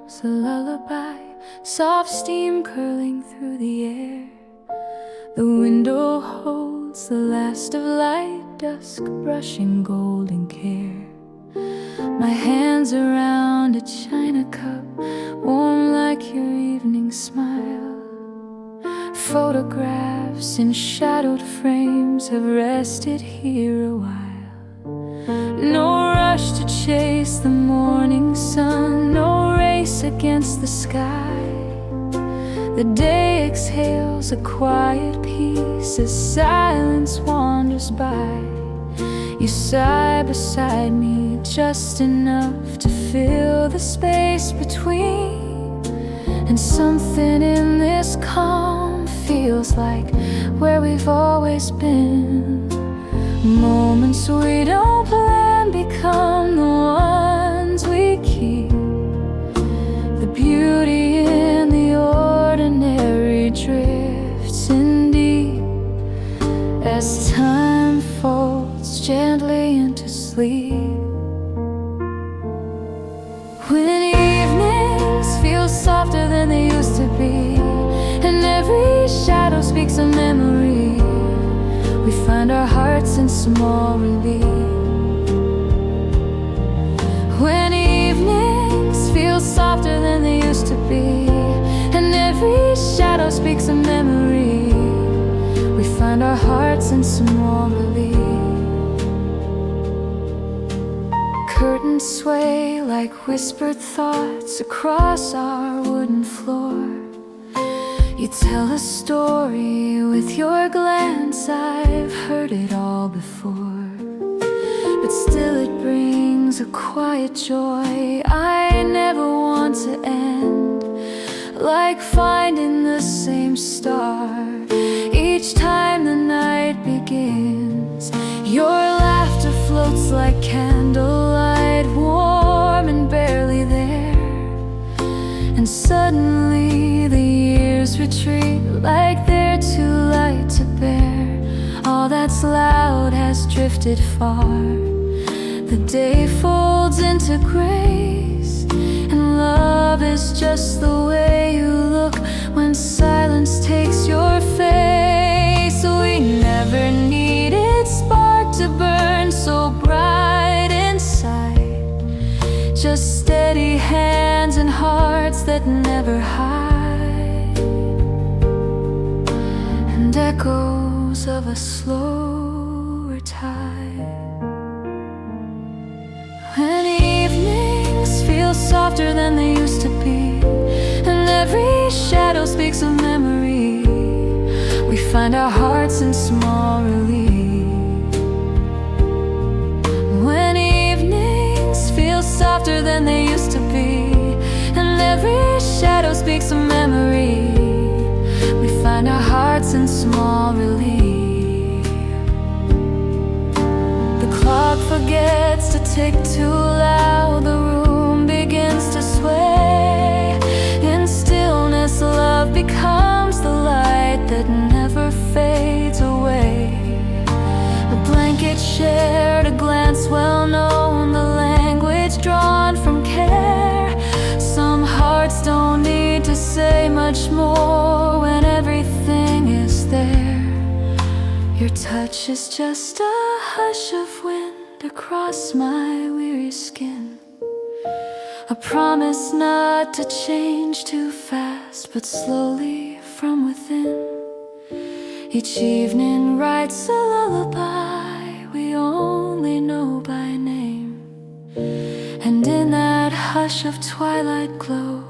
echoes a lullaby, soft steam curling through the air. The window holds the last of light, dusk brushing golden care. My hands around a china cup, warm like your evening smile. Photographs in shadowed frames have rested here a while. No rush to chase the morning sun, no race against the sky. The day exhales a quiet peace as silence wanders by. You sigh beside me just enough to fill the space between. And something in this calm feels like where we've always been. Moments we don't plan become the ones we keep. The beauty in the ordinary drifts in deep as time folds gently into sleep. When evenings feel softer than they used to be, and every shadow speaks a memory, we find our hearts in small relief. When evenings feel softer than they used to be, and every shadow speaks a memory, we find our hearts in small relief. Curtains sway like whispered thoughts across our wooden floor. You tell a story with your glance, I've heard it all before. But still it brings a quiet joy I never want to end. Like finding the same star each time the night begins. Your laughter floats like candlelight, warm and barely there. And suddenly the years retreat like they're too light to bear. All that's loud has drifted far. The day folds into grace, and love is just the way you look when silence takes your face. We never needed spark to burn so bright inside, just steady hands and hearts that never hide, and echoes of a slower tide. When evenings feel softer than they used to be, and every shadow speaks a memory, we find our hearts in small relief. When evenings feel softer than they used to be, and every shadow speaks a memory, we find our hearts in small relief. The clock forgets to tick too loud, the room begins to sway. In stillness, love becomes the light that never fades away. A blanket shared, a glance well known, the language drawn from care. Some hearts don't need to say much more when everything is there. Your touch is just a hush of wind across my weary skin, a promise not to change too fast, but slowly from within. Each evening writes a lullaby we only know by name, and in that hush of twilight glow,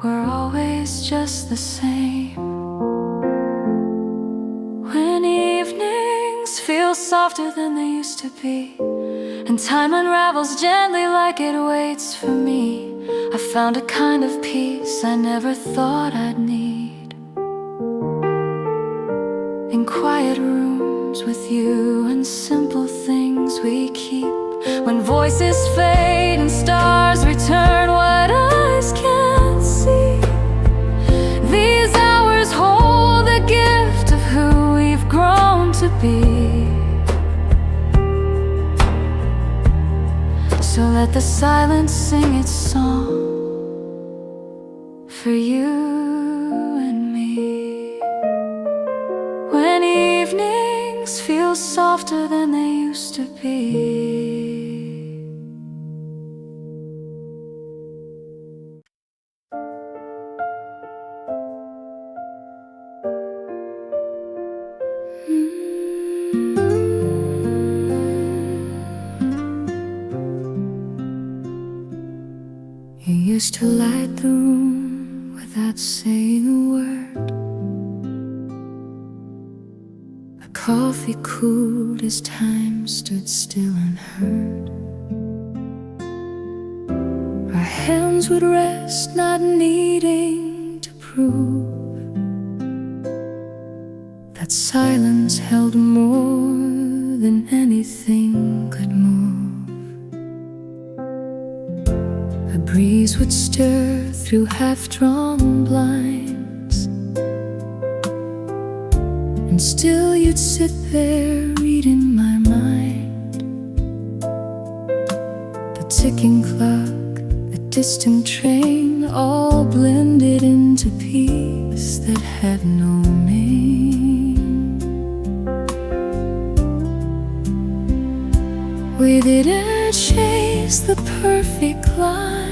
we're always just the same. When evenings feel softer than they used to be, and time unravels gently like it waits for me, I found a kind of peace I never thought I'd need. In quiet rooms with you and simple things we keep. When voices fade and stars return what eyes can't see, these hours hold the gift of who we've grown to be. So let the silence sing its song, for you and me. When evenings feel softer than they used to be. You used to light the room without saying a word. The coffee cooled as time stood still unheard. Our hands would rest, not needing to prove that silence held more than anything could move. A breeze would stir through half-drawn blinds, and still you'd sit there reading my mind. The ticking clock, the distant train, all blended into peace that had no name. We didn't chase the perfect line,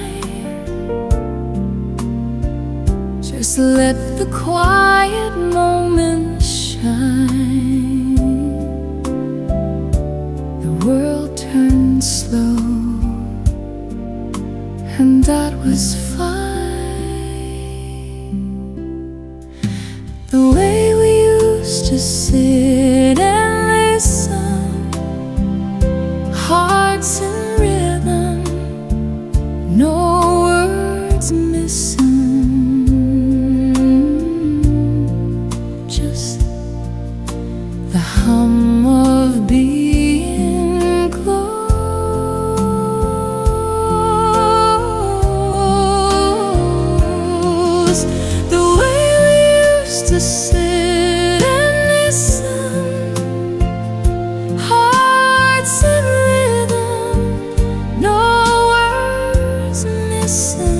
just let the quiet moments shine. The world turned slow, and that was fine. The way we used to sit and listen, hearts in rhythm, no words missing, just the hum of being close. The way we used to sit and listen, hearts in rhythm, no words missing,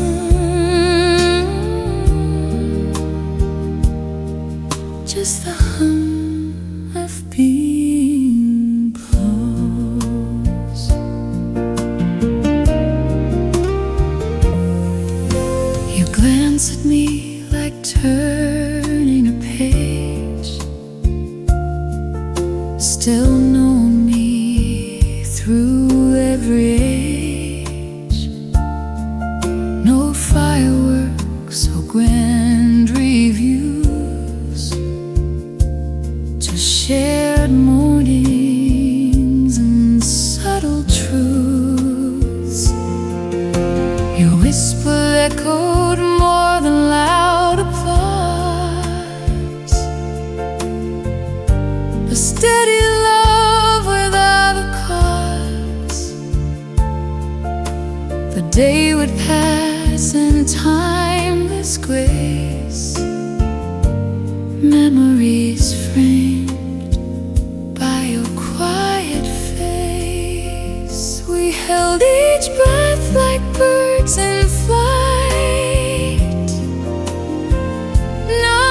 just the hum of being close. You glance at me like turning a page, still know me through every age. No fireworks or grand reviews, just shared mornings and subtle truths. Your whisper echoed more than loud applause, a steady love without a cause. The day would pass in timeless grace, memories framed by your quiet face. We held each breath like birds in flight. No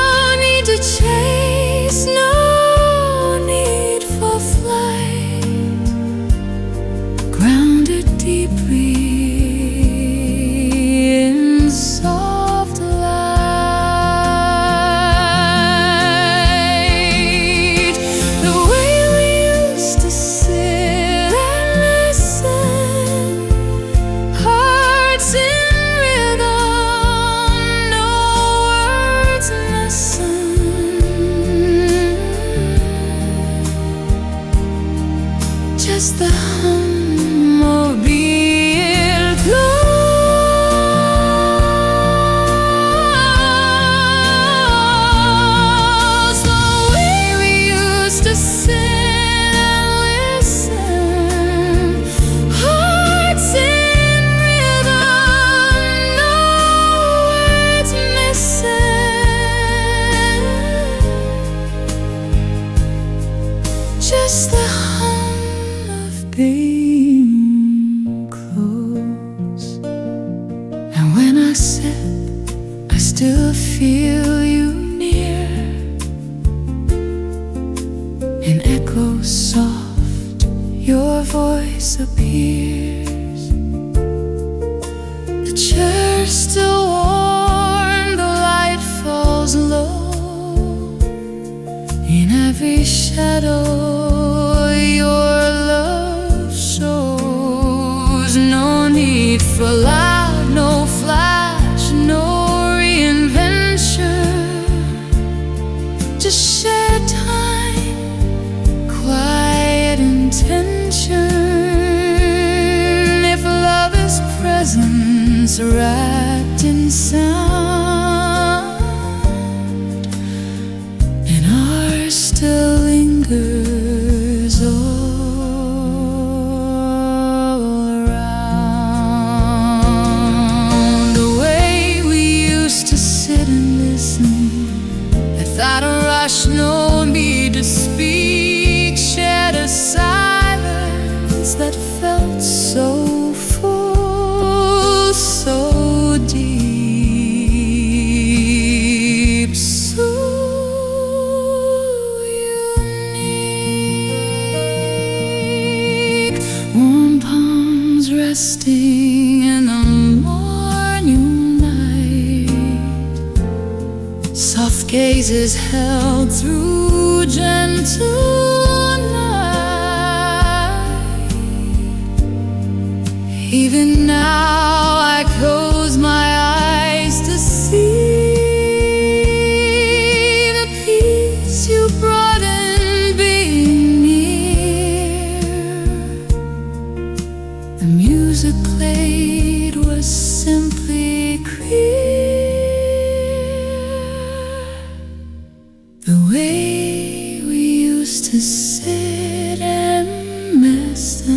need to chase, no need for flight. Grounded deeply in soft light. The way we used to sit and listen, hearts in rhythm, no words missing, just the hum of being close. The way we used to sit and listen, hearts in rhythm, no words missing, just the hum of being close. And when I sip, I still still feel you near. An echo soft, your voice appears. The chair's still warm, the light falls low. In every shadow your love shows. No need for loud, no flash, no reinvention. Just share time, quiet intention. If love is presence wrapped in sound, and ours still lingers all around. The way we used to sit and listen, without a rush, no need to speak. Shared a silence that felt so full, so deep, so unique. Warm palms resting in the morning light, soft gazes held through gentle night. Even now I close my eyes to see the peace you brought in being near. The music played was simply clear. The way we used to sit and listen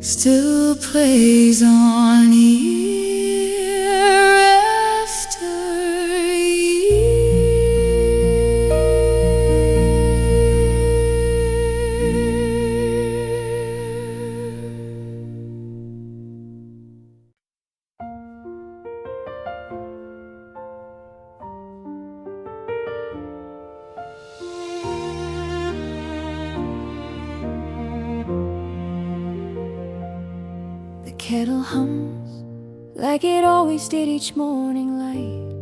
still plays on year after The kettle hums like it always did each morning light.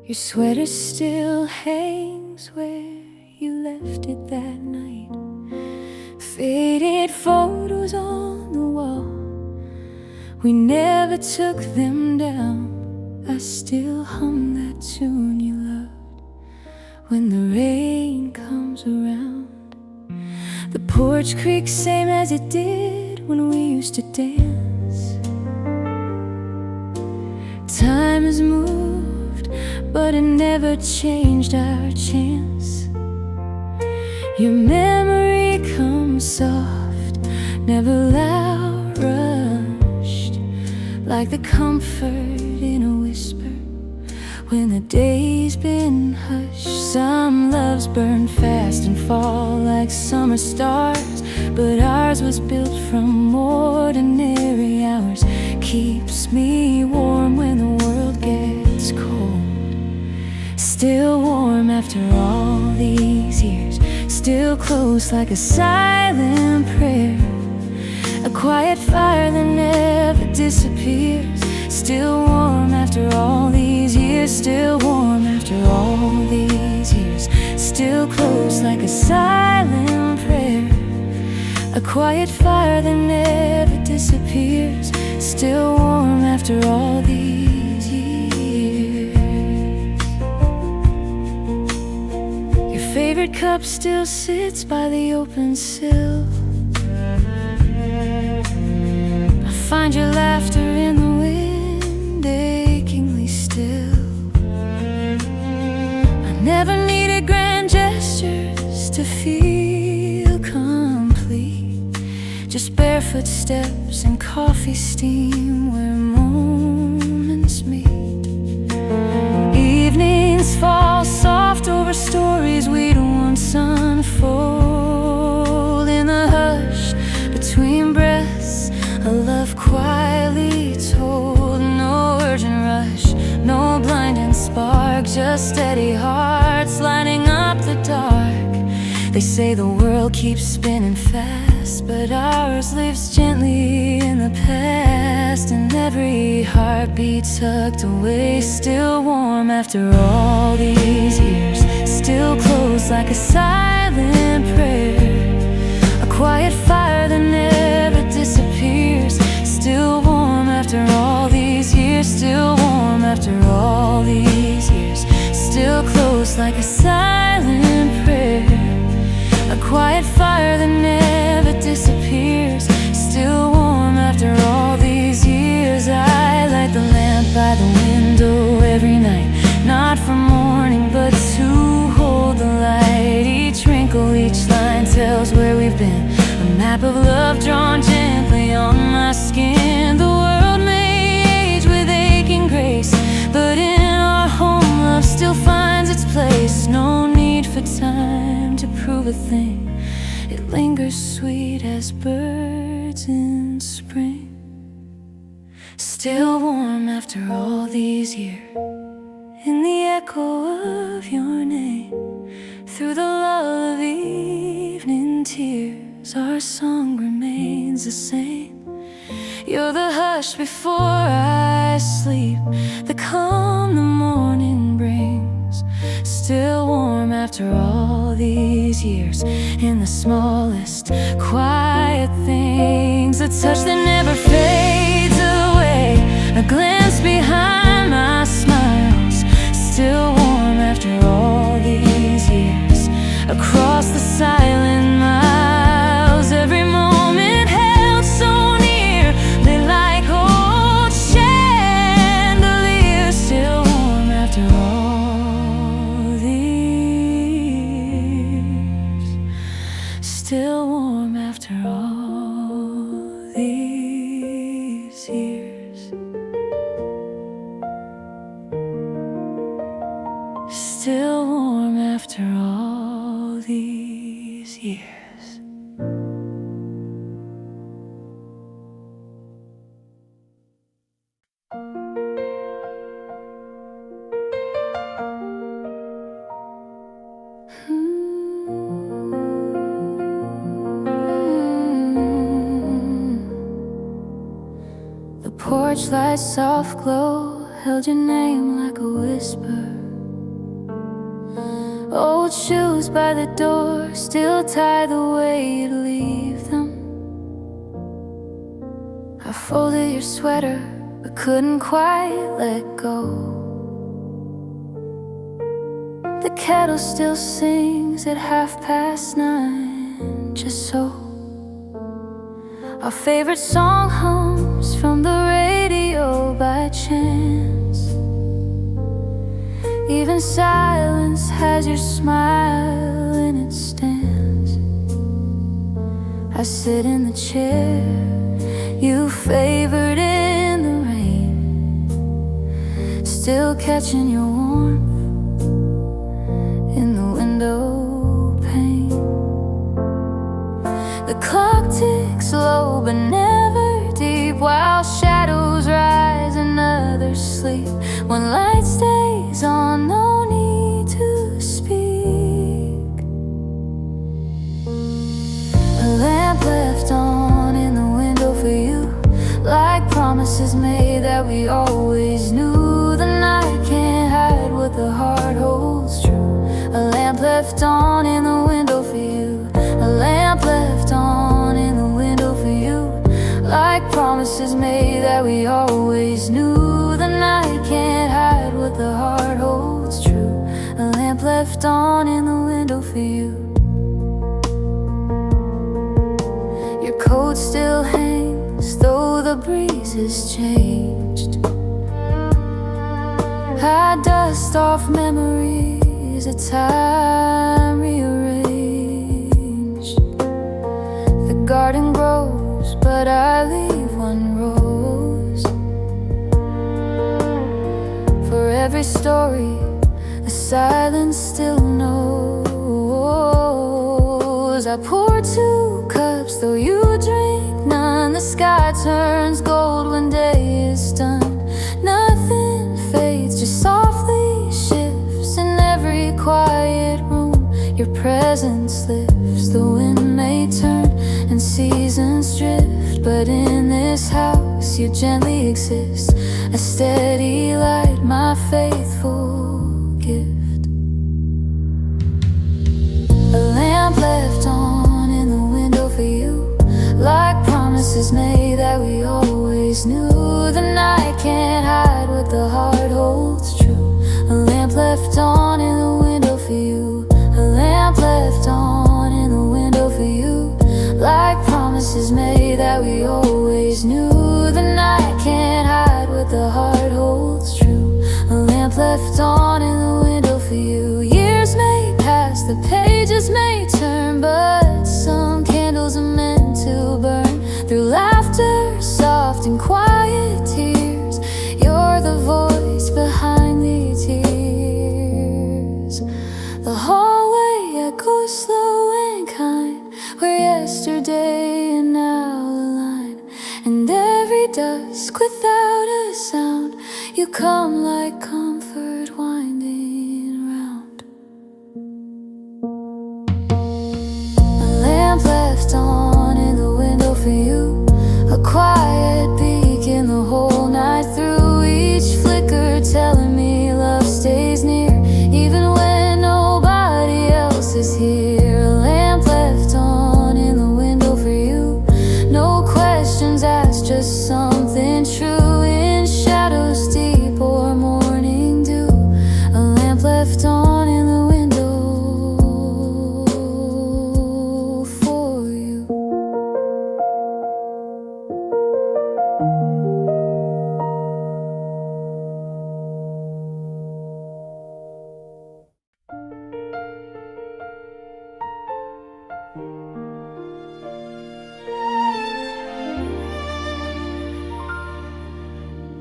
Your sweater still hangs where you left it that night. Faded photos on the wall, we never took them down. I still hum that tune you loved when the rain comes around. The porch creaks same as it did when we used to dance. Time has moved, but it never changed our chance. Your memory comes soft, never loud, rushed, like the comfort in a whisper when the day's been hushed. Some loves burn fast and fall like summer stars, but ours was built from ordinary hours. Keeps me warm when the world gets cold. Still warm after all these years, still close like a silent prayer. A quiet fire that never disappears. Still warm after all these years, still warm after all these years. Still close like a silent prayer. A quiet fire that never disappears. Still warm after all these years. Your favorite cup still sits by the open sill. I find your laughter in the wind, achingly still. I never needed grand gestures to feel complete. Just barefoot steps and coffee steam where moments meet. Evenings fall soft over stories we'd once unfold. In the hush between breaths, a love quietly told. just steady hearts lining up the dark. They say the world keeps spinning fast, but ours lives gently in the past. And every heartbeat tucked away, still warm after all these years, still close like a silent prayer, a quiet fire that never disappears. Still warm after all these years, still warm after all these years, still close like a silent prayer, a quiet fire that never disappears. Still warm after all these years. I light the lamp by the window every night, not for morning but to hold the light. Each wrinkle, each line tells where we've been, a map of love drawn gently on my skin. The world may age with aching grace, but in our home love still finds its place. No need for time to prove a thing, it lingers sweet as birds in spring. Still warm after all these years, in the echo of your name, through the lull of evening tears, our song remains the same. You're the hush before I sleep, the calm the morning brings. Still warm after all these years, in the smallest quiet things, a touch that never fades away, a glance behind my smiles. Still warm after all these years, across the silent miles. Every moment held so near, lit like old chandeliers. Still warm after all these, still warm after all these years, still warm after all these years. The porch light's soft glow held your name like a whisper. Old shoes by the door still tie the way you'd leave them. I folded your sweater but couldn't quite let go. The kettle still sings at 9:30, just so. Our favorite song hums from the radio by chance. Even silence has your smile in its stance. I sit in the chair you favored in the rain, still catching your warmth in the window pane. The clock ticks slow but never deep, while shadows rise and others sleep. When light stays on, no need to speak. A lamp left on in the window for you, like promises made that we always knew. The night can't hide what the heart holds true. A lamp left on in the window for you, a lamp left on in the window for you, like promises made that we always knew. The night can't hide what the heart holds true. A lamp left on in the window for you. Your coat still hangs though the breeze has changed. I dust off memories a time rearranged. The garden grows but I leave one rose. For every story the silence still knows. I pour 2 cups though you drink none. The sky turns gold when day is done. Nothing fades, just softly shift presence lifts. The wind may turn and seasons drift, but in this house you gently exist, a steady light, my faithful gift. A lamp left on in the window for you, like promises made that we always knew. The night can't hide what the heart holds true. A lamp left on in the window for you, a lamp left on in the window for you, like promises made that we always knew. The night can't hide what the heart holds true. A lamp left on in the window for you. Years may pass, the pages may turn, but some candles are meant to burn. Through laughter, soft and quiet tears, you're the voice behind the tears. The hallway echoes slow and kind, where yesterday and now align. And every dusk without a sound, you come like comfort winding round. A lamp left on in the window for you, a quiet beacon the whole night through. Each flicker telling me love stays near, even when nobody else is here. A lamp left on in the window for you, no questions asked, just something true. In shadows deep or morning dew, a lamp left on in the window for you.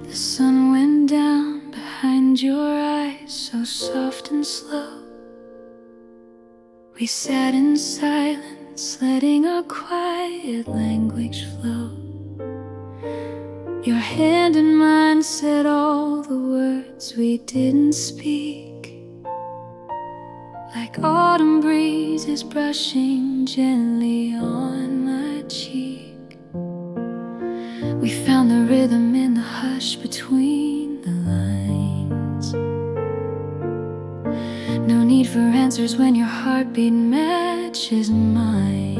The sun went down behind your eyes, so soft and slow. We sat in silence, letting our quiet language flow. Your hand in mine said all the words we didn't speak, like autumn breezes brushing gently on my cheek. We found the rhythm in the hush between the lines. No need for answers when your heartbeat matches mine.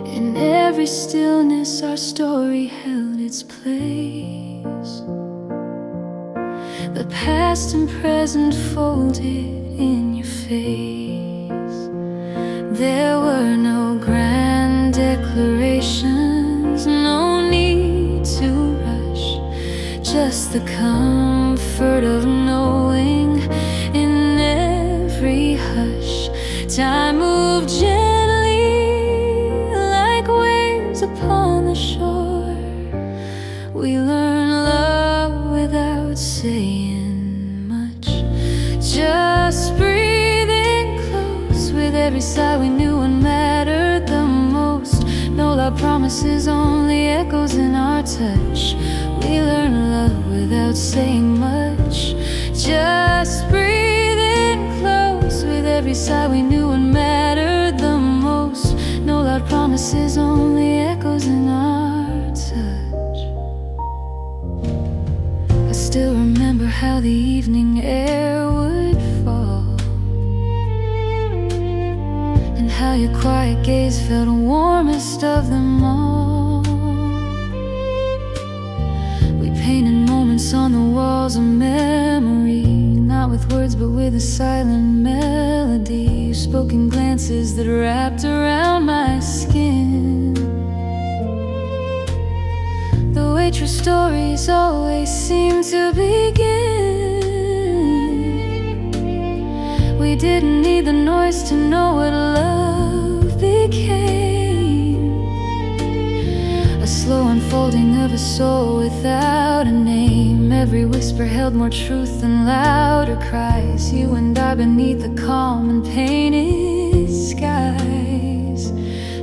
In every stillness our story held its place, the past and present folded in your face. There were no grand declarations, no need to rush, just the comfort of knowing in every hush. Time moved gently like waves upon the shore. We learned love without saying much, just breathing close. With every sigh we knew what mattered the most. No loud promises, only echoes in our touch. We learned love without saying much, just breathing close. With every sigh we knew what mattered the most. No loud promises, only echoes in our touch. I still remember how the evening air would fall, and how your quiet gaze felt warmest of them all. We painted moments on the walls of memory, not with words but with a silent melody. Spoken glances that wrapped around my skin. The way true stories always seem to begin. We didn't need the noise to know what love became. A slow unfolding of a soul without a name. Every whisper held more truth than louder cries. You and I beneath the calm and painted skies.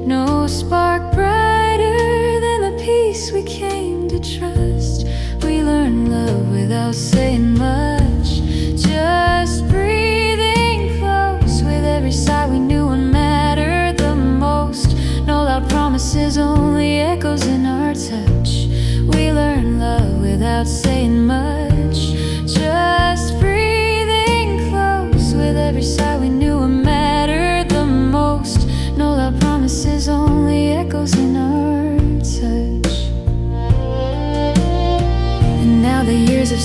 No spark brighter than the peace we came to trust. We learned love without saying much, just breathing close.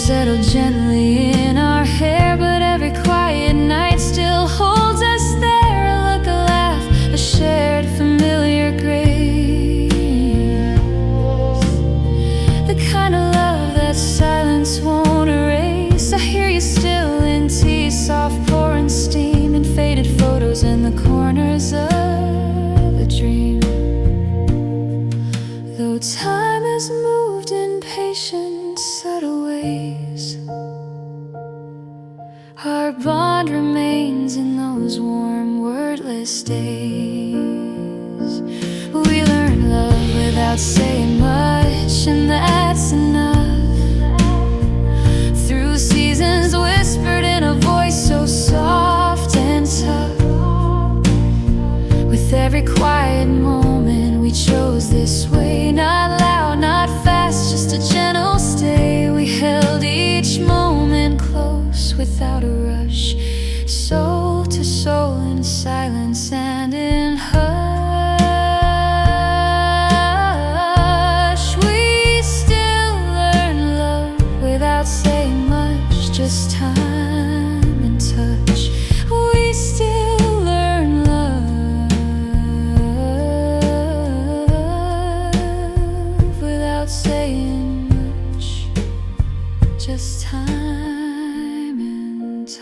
settle gently in our hair, but every quiet night still holds us there. A look, a laugh, a shared familiar grace, the kind of love that silence won't erase. I hear you still in tea, soft pouring steam, and faded photos in the corners of a dream. Though time has moved in patient, subtle ways, our bond remains in those warm, wordless days. We learn love without saying much, and that's enough. Through seasons whispered in a voice so soft and tough. With every quiet moment we chose this way, not loud, not fast, just a gentle stay. We held each moment close without a rush, soul to soul in silence and in hush. We still learn love without saying much, just time and touch. We still learn love without saying much, just time and touch.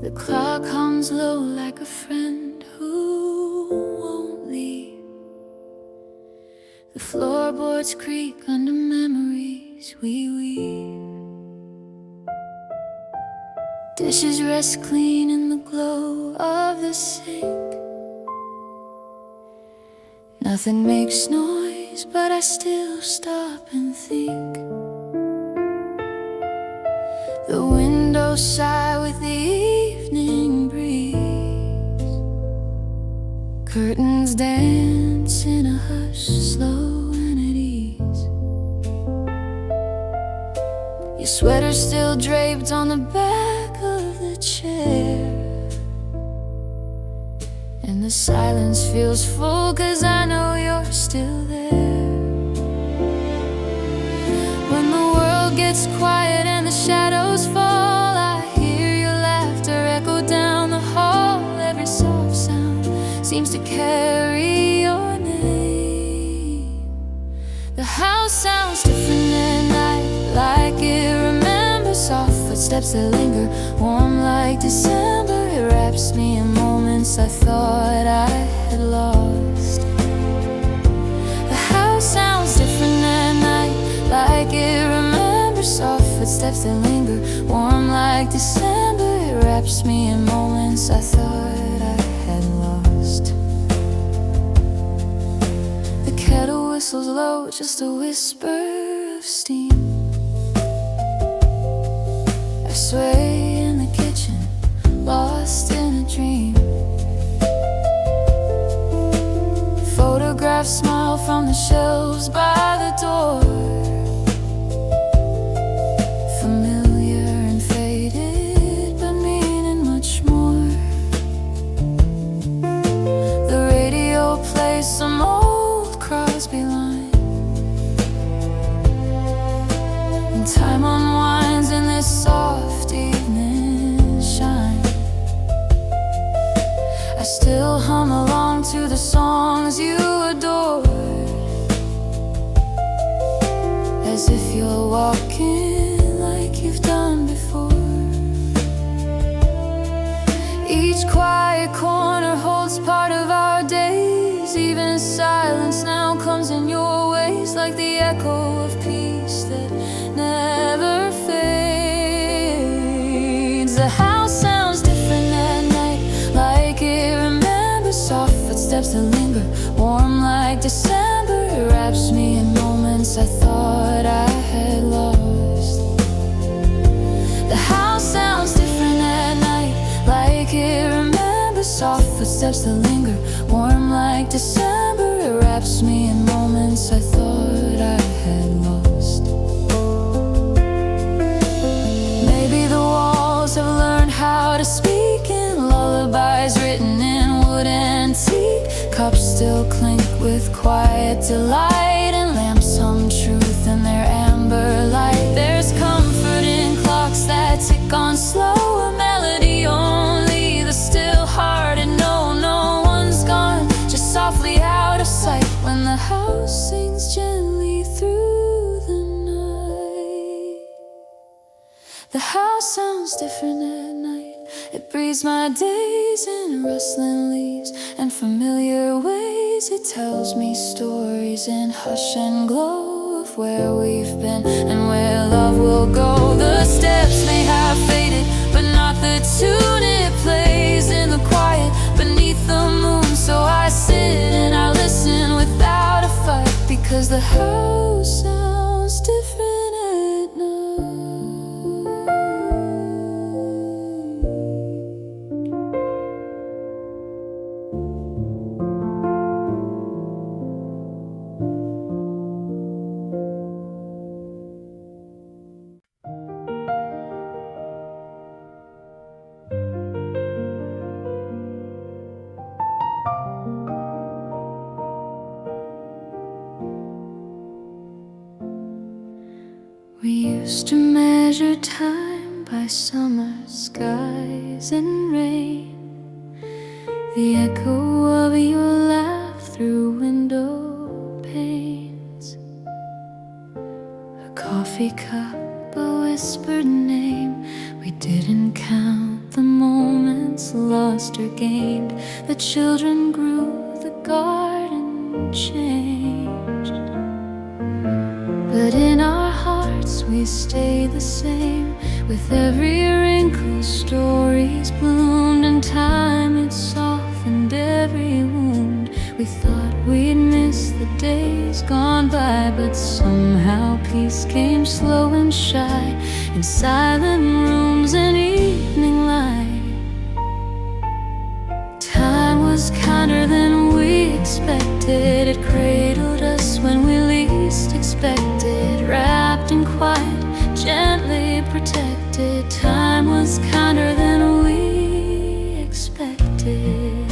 The clock hums low like a friend who won't leave. The floorboards creak under memories we weave. Dishes rest clean in the glow of the sink. Nothing makes noise, but I still stop and think. The windows sigh with the evening breeze. Curtains dance in a hush, slow and at ease. Your sweater's still draped on the back of the chair, and the silence feels full, 'cause I know you're still there. When the world gets quiet and the shadows fall, I hear your laughter echo down the hall. Every soft sound seems to carry your name. The house sounds different at night, like it remembers. Soft footsteps that linger, warm like December. It wraps me in moments I thought I had lost. The house sounds different at night, like it remembers. Soft footsteps that linger, warm like December. It wraps me in moments I thought I had lost. The kettle whistles low, just a whisper of steam. I sway in the kitchen, lost in a dream. Photographs smile from the shelves by the door. Familiar and faded, but meaning much more. The radio plays some old Crosby line, and time unwinds in this soft evening shine. I still hum along to the songs you adored, as if you're walking like you've done before. Each quiet corner holds part of our days. Even silence now comes in your ways, like the echo of peace that never fades. The house sounds different at night, like it remembers. Soft footsteps that linger, warm like December. It wraps me in moments I thought I had lost. The house sounds different at night, like it remembers. soft footsteps that linger, warm like December. It wraps me in moments I thought I had lost. Maybe the walls have learned how to speak in lullabies written in wood antique. Cups still clink with quiet delight, and lamps hum truth in their amber light. There's comfort in clocks that tick on slow, a melody only the still-hearted know. No one's gone, just softly out of sight, when the house sings gently through the night. The house sounds different at night. It breathes my days in rustling leaves and familiar ways. It tells me stories in hush and glow of where we've been and where love will go. The steps may have faded, but not the tune it plays in the quiet beneath the moon. So I sit and I listen without a fight, because the house sounds different at night. We used to measure time by summer skies and rain, the echo of your laugh through window panes, a coffee cup, a whispered name. We didn't count the moments lost or gained. The children grew, the garden changed, but in our hearts we stay the same. With every wrinkle stories bloomed, and time had softened every wound. We thought we'd miss the days gone by, but somehow peace came slow and shy, in silent rooms and evening light. Time was kinder than we expected. It cradled us when we least expected, wrapped in quiet, gently protected. Time was kinder than we expected.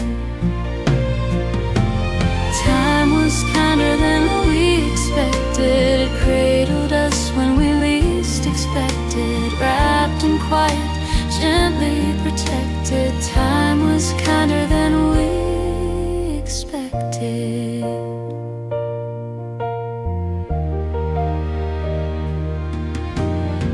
Time was kinder than we expected. It cradled us when we least expected, wrapped in quiet, gently protected. Time was kinder than we expected.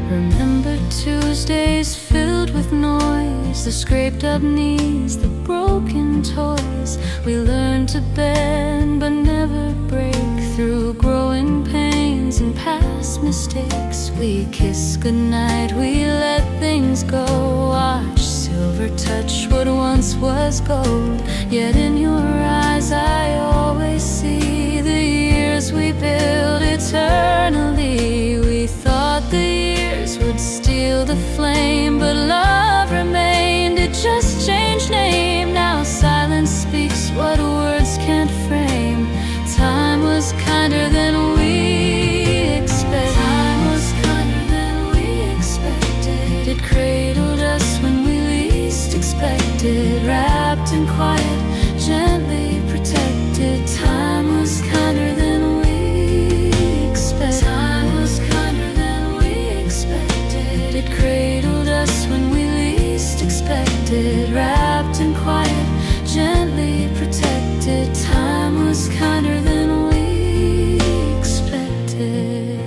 Remember Tuesdays filled with noise, the scraped up knees, the broken toys. We learned to bend but never break, through growing pains and past mistakes. We kiss goodnight, we let things go. Watch silver touch what once was gold. Yet in your eyes I always see the years we built eternally. We thought the years would steal the flame, but love remained. It just changed name. Now silence speaks what words can't frame. Time was kinder than we expected. Time was kinder than we expected. It cradled us when we least expected, wrapped in quiet, gently protected. Time was kinder than we expected. Time was kinder than we expected. It cradled us when we least expected, wrapped in quiet, gently protected. Time was kinder than we expected.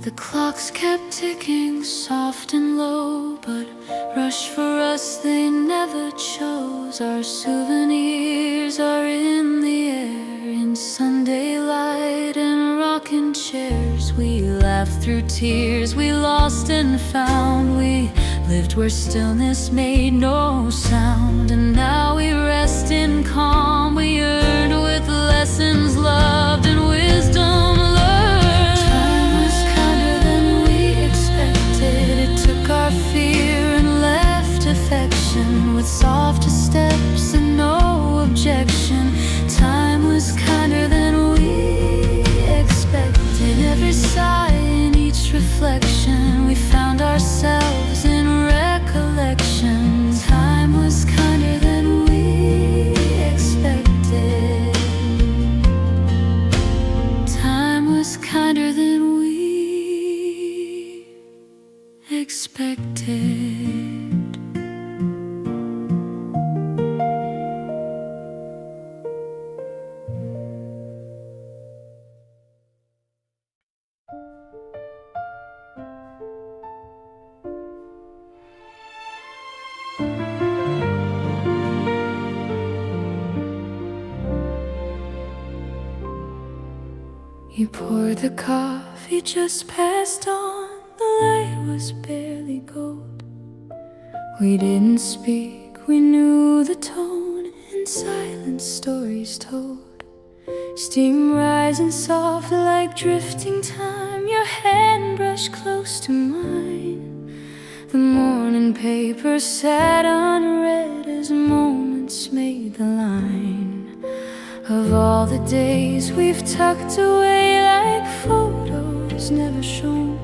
The clocks kept ticking, soft and low, but rush for us they never chose. Our souvenirs are in the air, in Sunday light and rocking chairs. We laughed through tears, we lost and found. We lived where stillness made no sound, and now we rest in calm. We earned with lessons loved and wisdom learned. Time was kinder than we expected. It took our fear and left affection with You poured the coffee, just passed on. The light was barely gold. We didn't speak, we knew the tone. In silence, stories told. Steam rising soft like drifting time. Your hand brushed close to mine. The morning paper sat unread as moments made the line of all the days we've tucked away like photos never shown.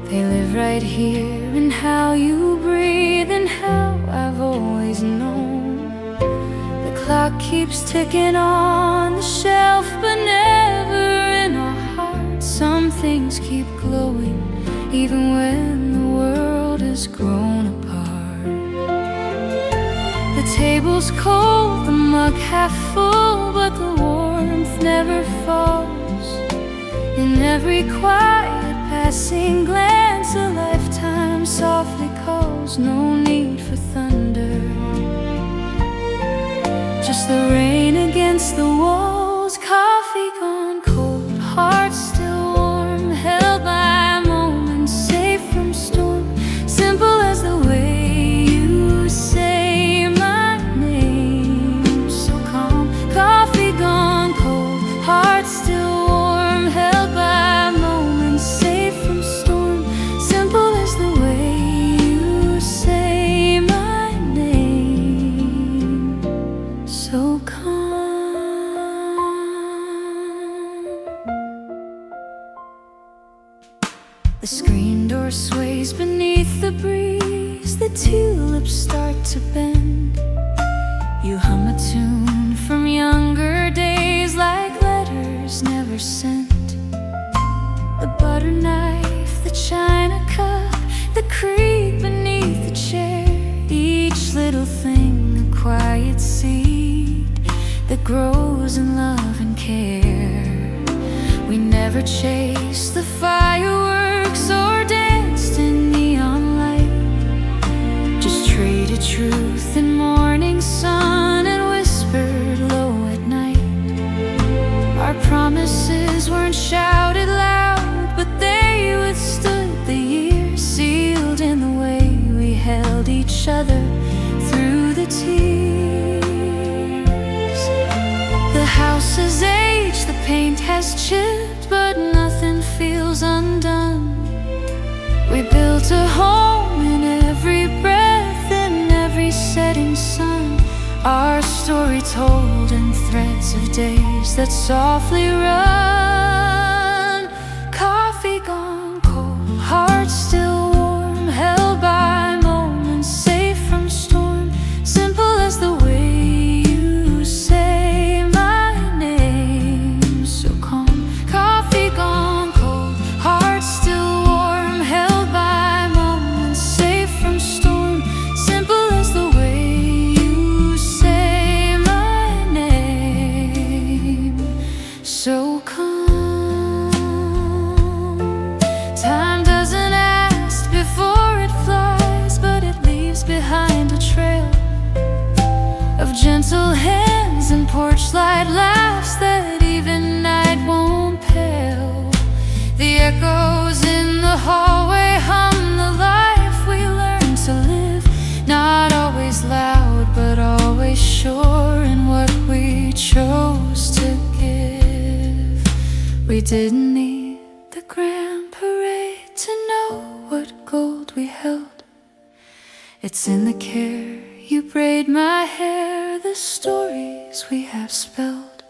They live right here in how you breathe and how I've always known. The clock keeps ticking on the shelf, but never in our hearts. Some things keep glowing even when the world has grown apart. The table's cold, the mug half full, but the warmth never falls. In every quiet passing glance, a lifetime softly calls. No need for thunder, just the rain against the walls. Coffee gone cold, hearts still warm, held by moments safe from storm. Simple as the way you say my name, so calm. Coffee gone cold, hearts still warm, held by moments safe from storm. Simple as the way you say my name, so calm. The screen door sways beneath the breeze. The tulips start to bend. You hum a tune from younger days like letters never sent. The butter knife, the china cup, the creak beneath the chair. Each little thing a quiet seed that grows in love and care. We never chased the fireworks or danced in neon light, just traded truth in morning sun and whispered low at night. Our promises weren't shouted loud, but they withstood the years, sealed in the way we held each other through the tears. The house has aged, the paint has chipped, but nothing feels undone. We built a home in every breath, in every setting sun. Our story told in threads of days that softly run. Coffee gone cold, hearts still warm, held by moments safe from storm. Simple as the way you say my name, so calm. Coffee gone cold, hearts still warm, held by moments safe from storm. Simple as the way you say my name, so calm. Time doesn't ask before it flies, but it leaves behind a trail of gentle hands and porch light laughs that even night won't pale. The echoes in the hallway hum the life we learned to live, not always loud, but always sure in what we chose to give. We didn't need the grand parade to know what gold we held. It's in the care you braid my hair, the stories we have spelled,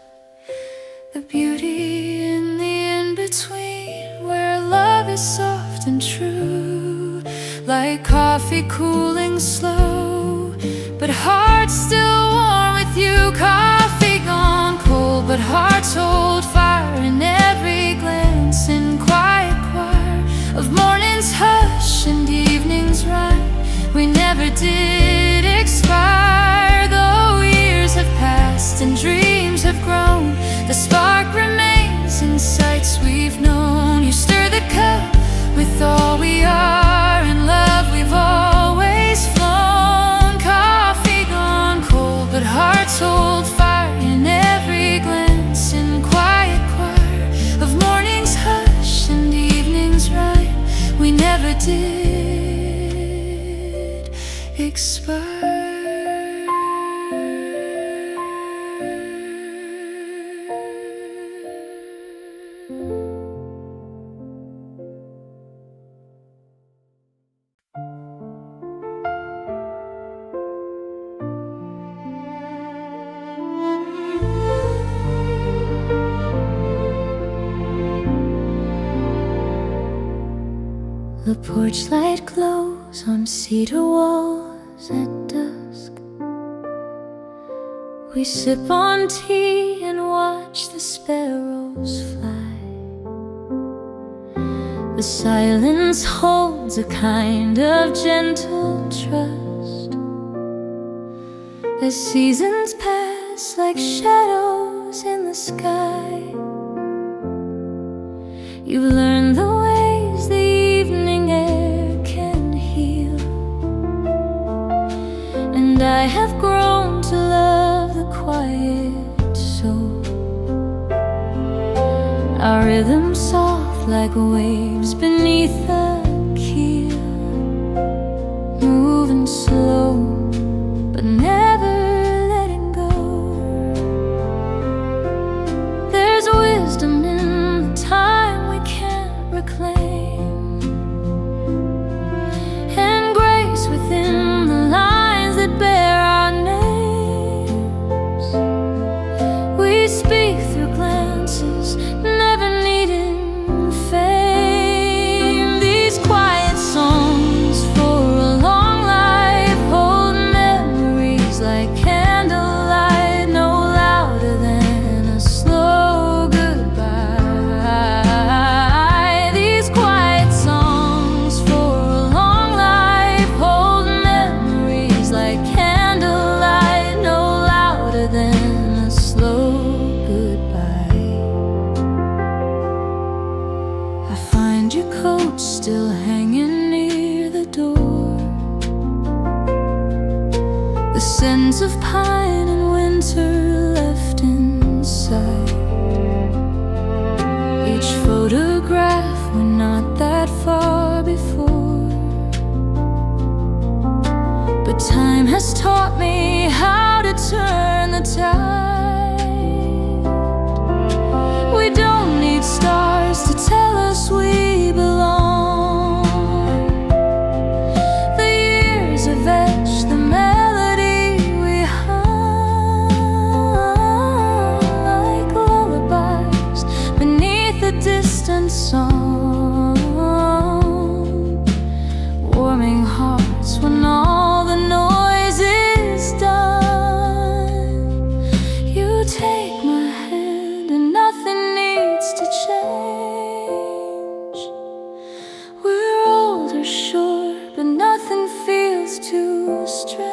the beauty in the in-between, where love is soft and true, like coffee cooling slow, but hearts still warm with you. Coffee gone cold, but hearts hold fire in every glance, in quiet choir of morning's hush and evening's rhyme. We never did expire, though years have passed and dreams have grown. The spark remains in sights we've known. You stir the cup with all we are, and love we've always flown. Coffee gone cold, but hearts hold fire in every glance, in quiet choir expert. The porch light glows on cedar walls at dusk. We sip on tea and watch the sparrows fly. The silence holds a kind of gentle trust. As seasons pass like shadows in the sky, you've learned the ways the evening air can heal, and I have grown to love the quiet soul. Our rhythm soft like waves beneath the keel, moving slow but never letting go. There's wisdom in the time we can't reclaim, and grace within the lines that bear our names. We speak through glances, never needing fame. These quiet songs for a long life hold memories like candlelight, no louder than a slow goodbye. These quiet songs for a long life hold memories like candlelight, no louder than a slow goodbye. I find your coat still hanging near the door, the scents of pine and winter left inside. Each photograph, we're not that far before, but time has taught me how to turn the tide. We don't need stars to tell us we belong. The years have etched the melody we hum like lullabies beneath a distant song, warming hearts when all the noise is done. You take my hand and nothing needs to change. We're older, sure, but nothing feels too strange.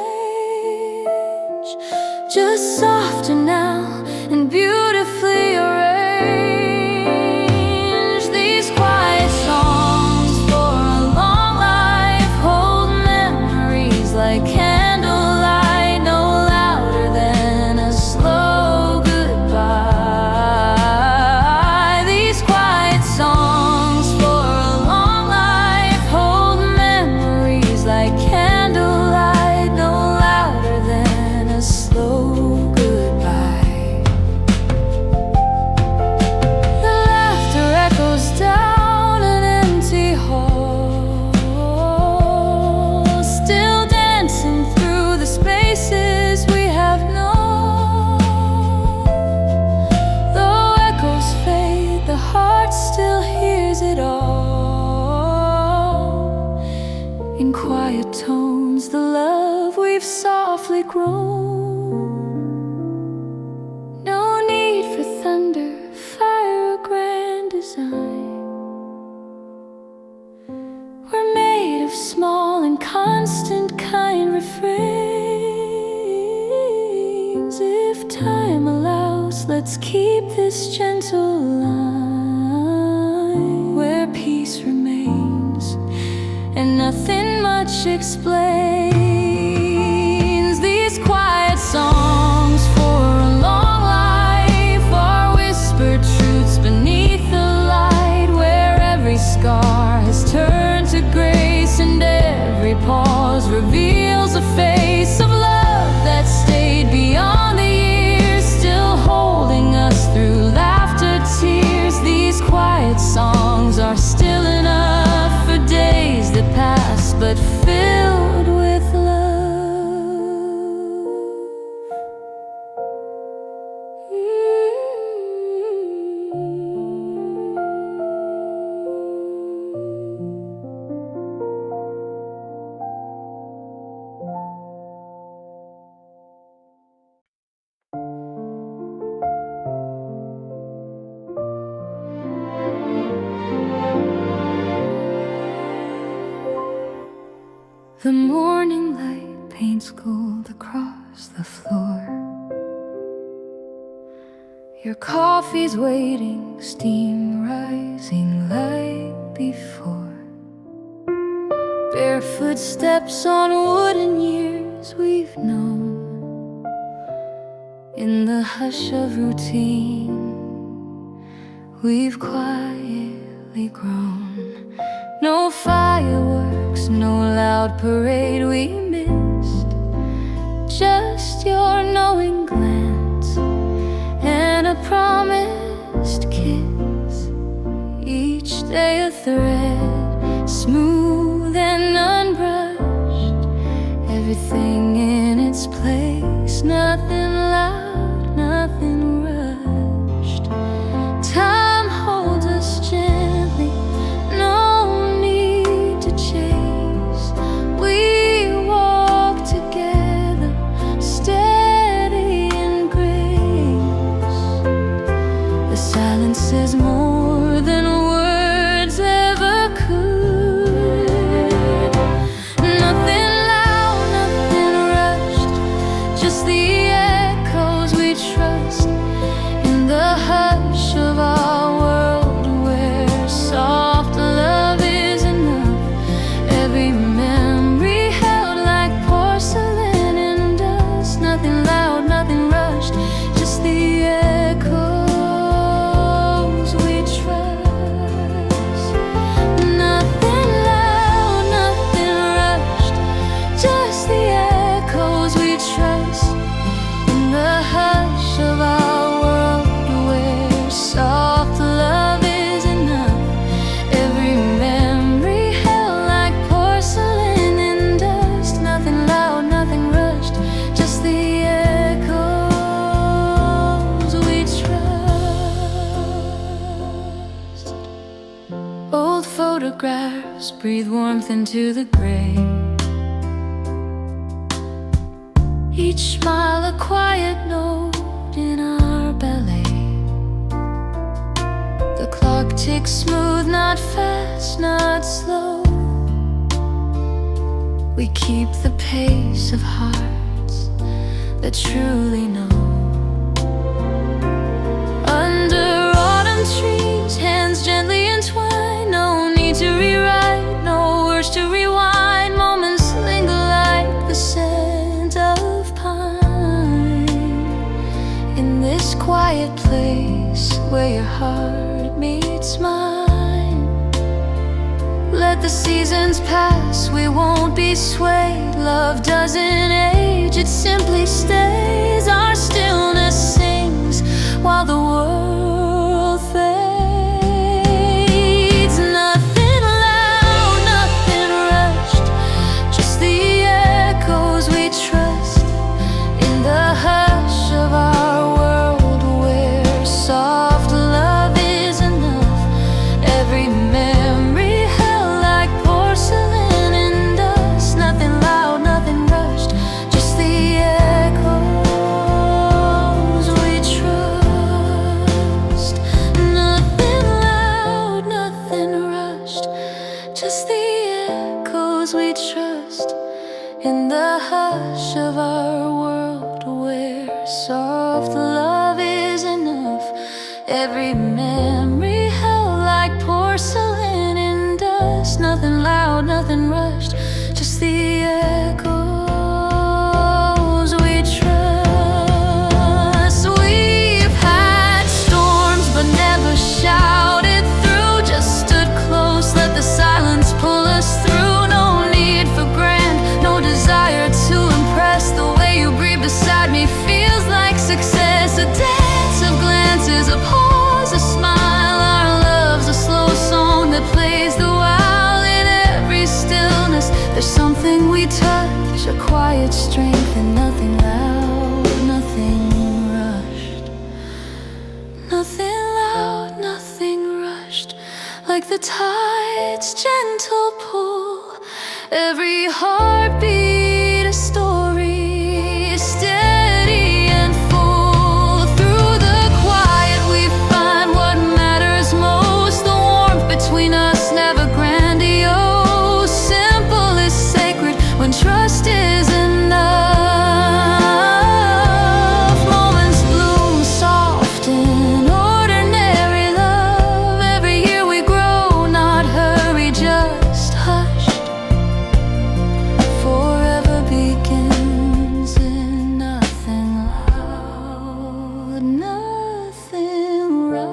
Just softer now and beautifully arranged. These quiet songs for a long life hold memories like candlelight, no louder than a slow goodbye. These quiet songs for a long life hold memories like candlelight, no louder than a slow goodbye. The laughter echoes down an empty hall, still dancing through the spaces we have known. Though echoes fade, the heart still hears it all. In quiet tones, the love we've softly grown. No need for thunder, fire, or grand design. We're made of small and constant kind refrains. If time allows, let's keep this gentle line where peace remains and nothing much explains. These quiet songs for a long life are whispered truths beneath the light, where every scar has turned to grace and every pause reveals a morning light paints gold across the floor. Your coffee's waiting, steam rising like before. Barefoot steps on wooden years we've known. In the hush of routine, we've quietly grown. No fireworks, no loud parade we missed. Just your knowing glance and a promised kiss. Each day a thread, smooth and unbrushed. Everything in its place, nothing loud, nothing rushed. Time holds us gently, no need to chase. We walk together, steady in grace. The silence says more than words ever could. Nothing loud, nothing rushed, just the echoes we trust. In the hush of our world where soft love is enough. Every memory held like porcelain in dust. Nothing loud, nothing rushed, just the echoes we trust. Nothing loud, nothing rushed, just the echoes we trust. In the hush of our world where soft love is enough. Every memory held like porcelain in dust. Nothing loud, nothing rushed, just the echoes we trust. Old photographs breathe warmth into the gray. Each smile a quiet note in our ballet. The clock ticks smooth, not fast, not slow. We keep the pace of hearts that truly know. Under autumn trees, hands gently entwined. No need to rewrite, no words to rewind. Moments linger like the scent of pine. In this quiet place where your heart meets mine. Let the seasons pass, we won't be swayed. Love doesn't age, it simply stays. Our stillness sings while the world fades. Nothing loud, nothing rushed, just the echoes we trust. In the hush of our world where soft love is enough. Every memory held like porcelain in dust. Nothing loud, nothing rushed, just the echoes we trust. Nothing loud, nothing rushed, just the echoes we trust. In the hush of our world where soft love is enough. Every memory held like porcelain in dust. Nothing loud, nothing rushed, just the echoes we trust. We've had storms but never shouted through. Just stood close, let the silence pull us through. No need for grand, no desire to impress. The way you breathe beside me feels like success. A dance of glances, a pause, a smile. Our love's a slow song that plays the while. In every stillness there's something we touch, a quiet strength, and nothing loud, nothing rushed. Nothing loud, nothing rushed, like the tide's gentle pull. Every heartbeat a story, steady and full. Through the quiet we find what matters most. The warmth between us never grandiose. Simple is sacred when trust just is enough. Moments bloom soft in ordinary love. Every year we grow, not hurry, just hushed. Forever begins in nothing loud, nothing rushed.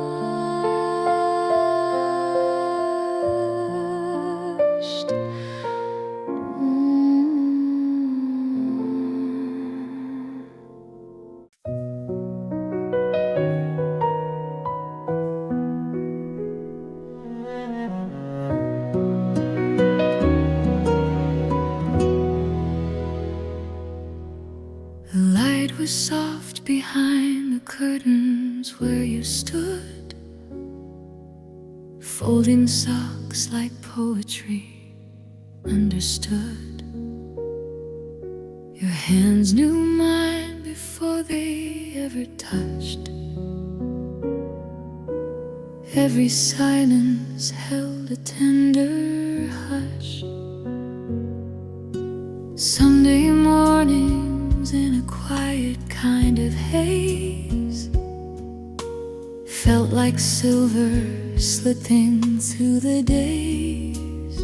The light was soft behind the curtains where you stood, folding socks like poetry understood. Your hands knew mine before they ever touched. Every silence held a tender hush. Sunday mornings in a quiet kind of haze felt like silver slipping through the days.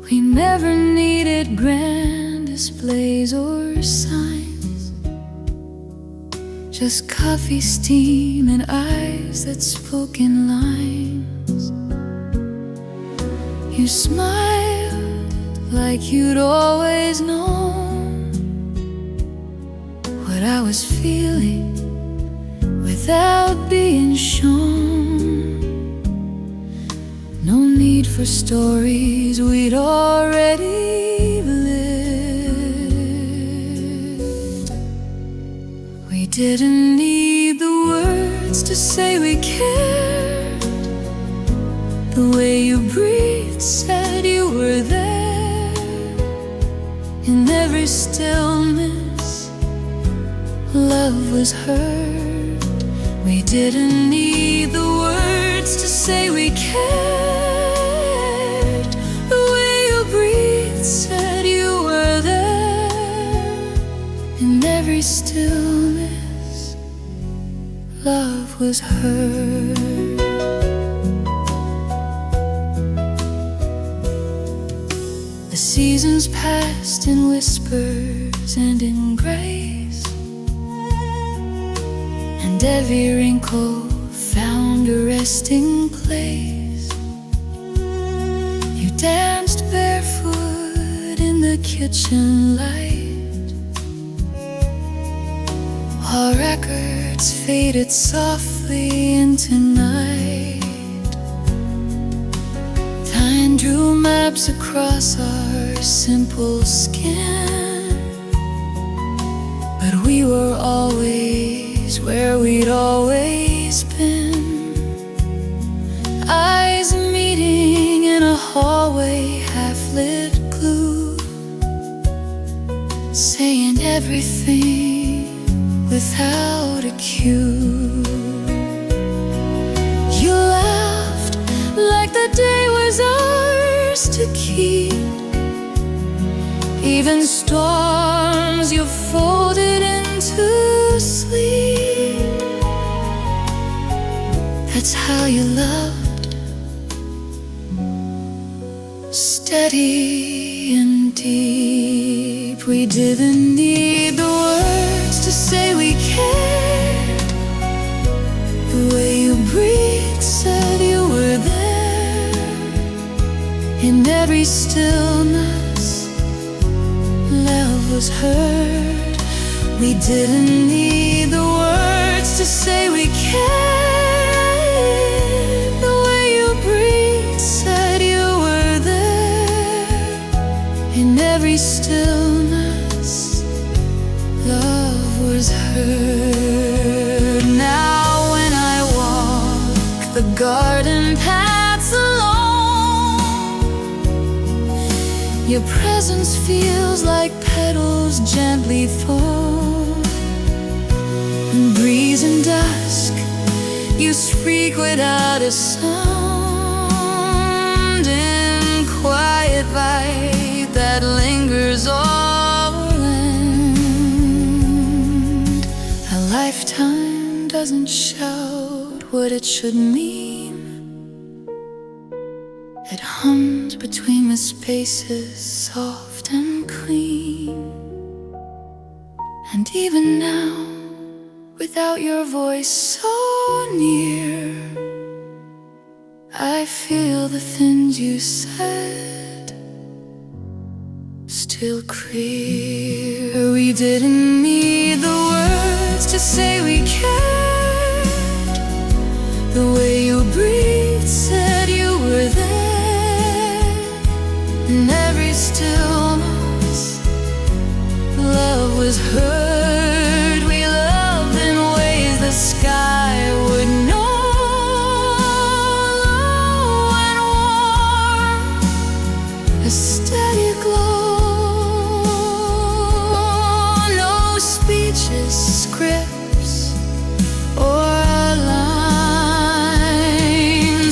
We never needed grand displays or signs, just coffee steam and eyes that spoke in lines. You smiled like you'd always known what I was feeling without being shown. No need for stories, we'd already lived. We didn't need the words to say we cared. The way you breathed said you were there. In every stillness, love was heard. We didn't need the words to say we cared. The way you breathed said you were there. In every stillness, love was heard. The seasons passed in whispers and in grace, and every wrinkle found a resting place. You danced barefoot in the kitchen light, while records faded softly into night. Time drew maps across our simple skin, but we were always where we'd always been. Eyes meeting in a hallway, half-lit glue, saying everything without a cue. You laughed like the day was ours to keep. Even storms you folded into sleep. That's how you loved, steady and deep. We didn't need the words to say we cared. The way you breathed said you were there. In every stillness, love was heard. We didn't need the words to say we cared. The way you breathed said you were there. In every stillness, love was heard. Now when I walk the garden paths alone, your presence feels like petals gently fall. In breeze and dusk, you speak without a sound. In quiet light that lingers lifetime doesn't shout what it should mean. It hums between the spaces, soft and clean. And even now, without your voice so near, I feel the things you said still clear. We didn't need the words to say we cared. The way you breathed said you were there. In every stillness, love was heard. We loved in ways the sky would know. Low and warm, a steady glow. No speeches, scripts, or lines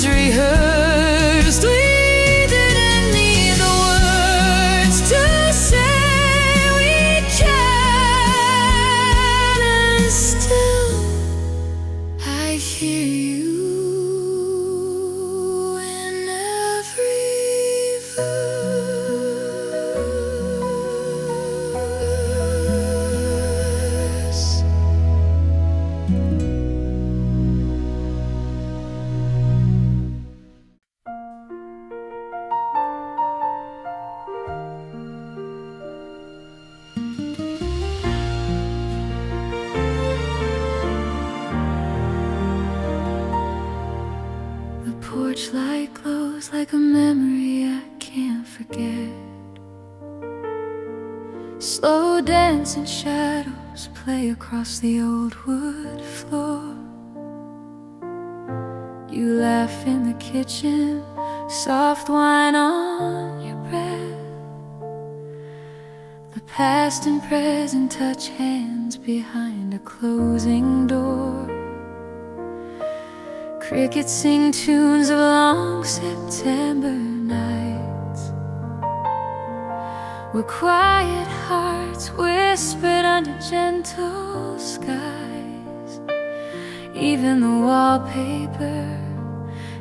rehearsed. We didn't need the words to say we cared. And still I hear you in every verse. The porch light glows like a memory I can't forget. Slow dancing shadows play across the old wood floor. You laugh in the kitchen, soft wine on your breath. The past and present touch hands behind a closing door. Crickets sing tunes of long September nights, where quiet hearts whispered under gentle skies. Even the wallpaper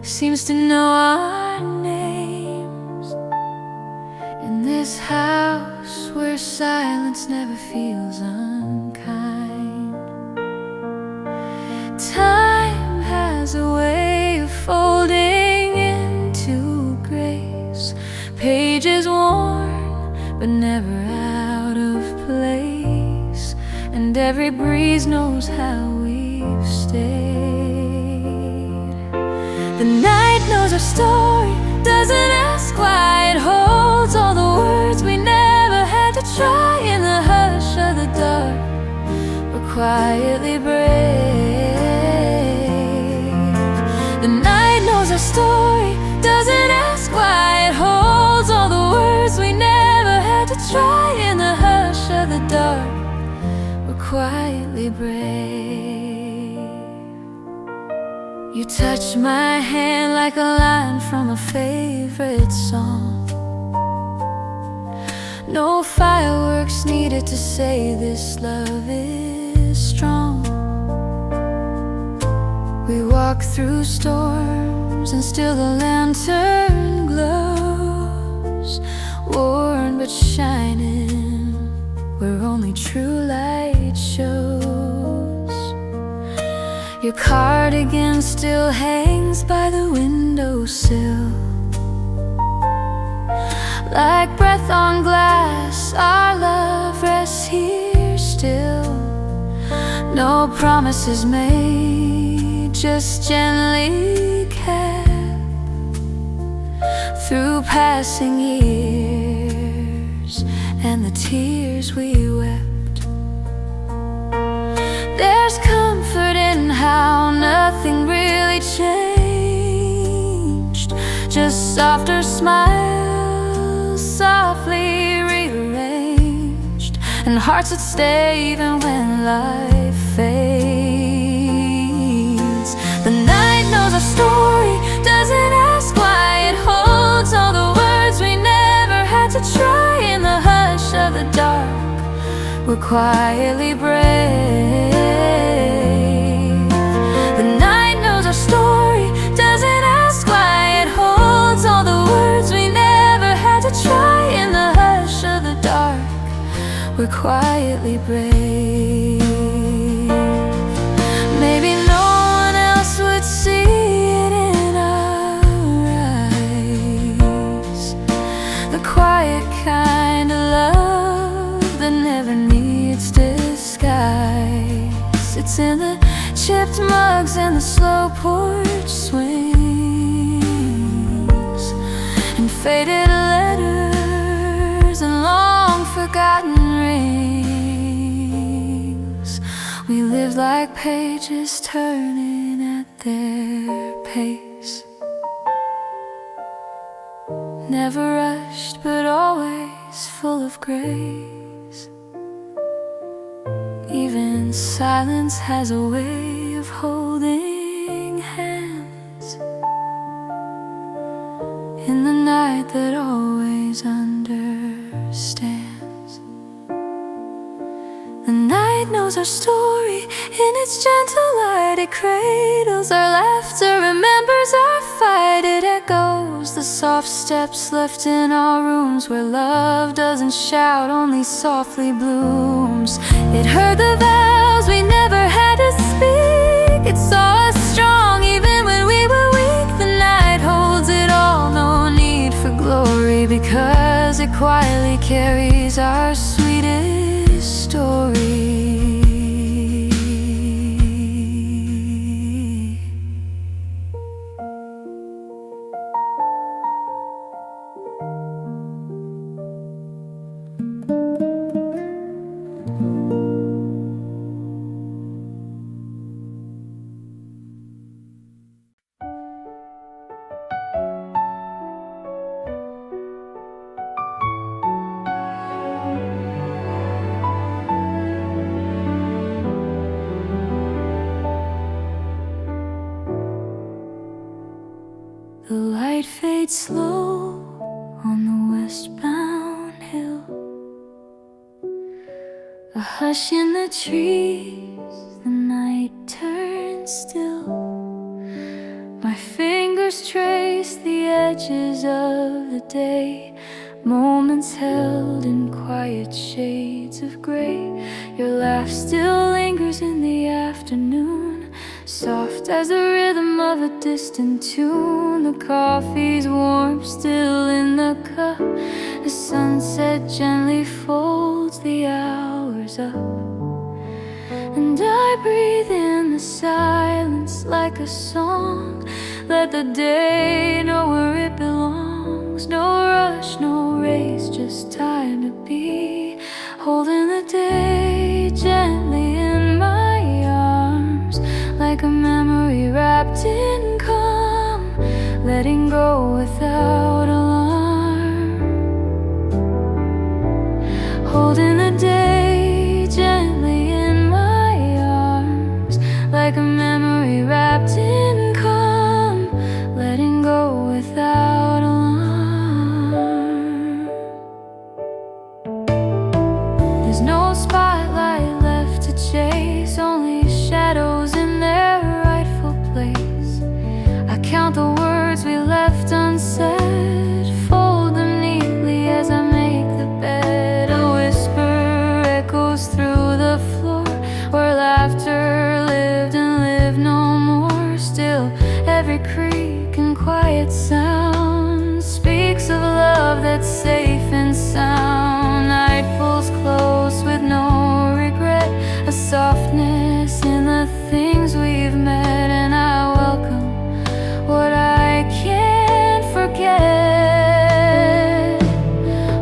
seems to know our names. In this house where silence never feels unkind, time has a way of folding into grace. Pages worn but never out of place, and every breeze knows how we've stayed. The night knows our story, doesn't ask why. It holds all the words we never had to try. In the hush of the dark, we're quietly brave. The night knows our story, doesn't ask why. It holds all the words we never had to try. In the hush of the dark, we're quietly brave. You touch my hand like a line from a favorite song. No fireworks needed to say this love is strong. We walk through storms and still the lantern glows, worn but shining where only true light shows. Your cardigan still hangs by the windowsill, like breath on glass. Our love rests here still. No promises made, just gently kept through passing years and the tears we wept. There's comfort in how nothing really changed, just softer smiles, softly rearranged, and hearts that stay even when life fades. The night knows our story, doesn't ask why. It holds all the words we never had to try. In the hush of the dark, we're quietly brave. we're quietly brave. Maybe no one else would see it in our eyes, the quiet kind of love that never needs disguise. It's in the chipped mugs and the slow porch swings, and faded letters and long forgotten rings. We lived like pages turning at their pace, never rushed but always full of grace. Even silence has a way of holding hands in the night that always understands. The night knows our story in its gentle light. It cradles our laughter, remembers our fight. It echoes the soft steps left in our rooms, where love doesn't shout, only softly blooms. It heard the vows we never had to speak. It saw us strong even when we were weak. The night holds it all, no need for glory, because it quietly carries our sweetest story. The light fades slow on the westbound hill, a hush in the trees, the night turns still. My fingers trace the edges of the day, moments held in quiet shades of gray. Your laugh still lingers in the afternoon, soft as the rhythm of a distant tune. The coffee's warm still in the cup, the sunset gently folds the hours up, and I breathe in the silence like a song. Let the day know where it belongs. No rush, no race, just time to be, holding the day gently in my arms, like a memory wrapped in calm, letting go without alarm. Holding the day gently in my arms, like a memory wrapped in calm, letting go without alarm. There's no spotlight left to chase, only shadows in their rightful place. I count the words we left unsaid, fold them neatly as I make the bed. A whisper echoes through the floor, where laughter lived and lived no more. Still, every creak and quiet sound speaks of love that's safe and sound. Night pulls close with no regret, a softness in the things we've met, and I welcome what I can't forget.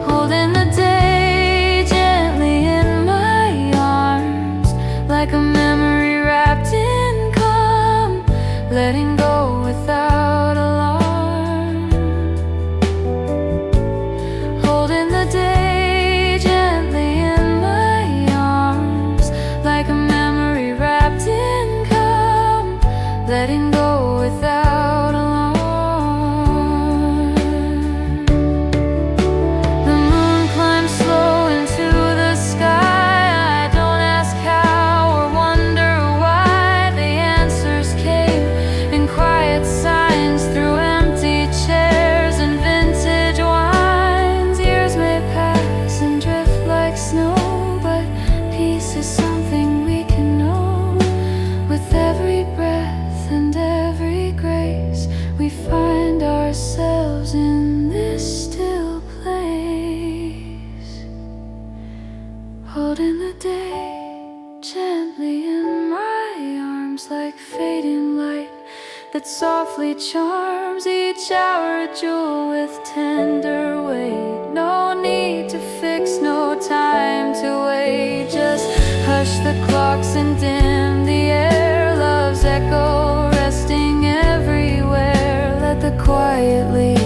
Holding the day gently in my arms, like a memory wrapped in calm, letting go without alarm. Holding the day holding the day gently in my arms like fading light that softly charms each hour, a jewel with tender weight. No need to fix, no time to wait. Just hush the clocks and dim the air. Love's echo resting everywhere. Let the quiet lead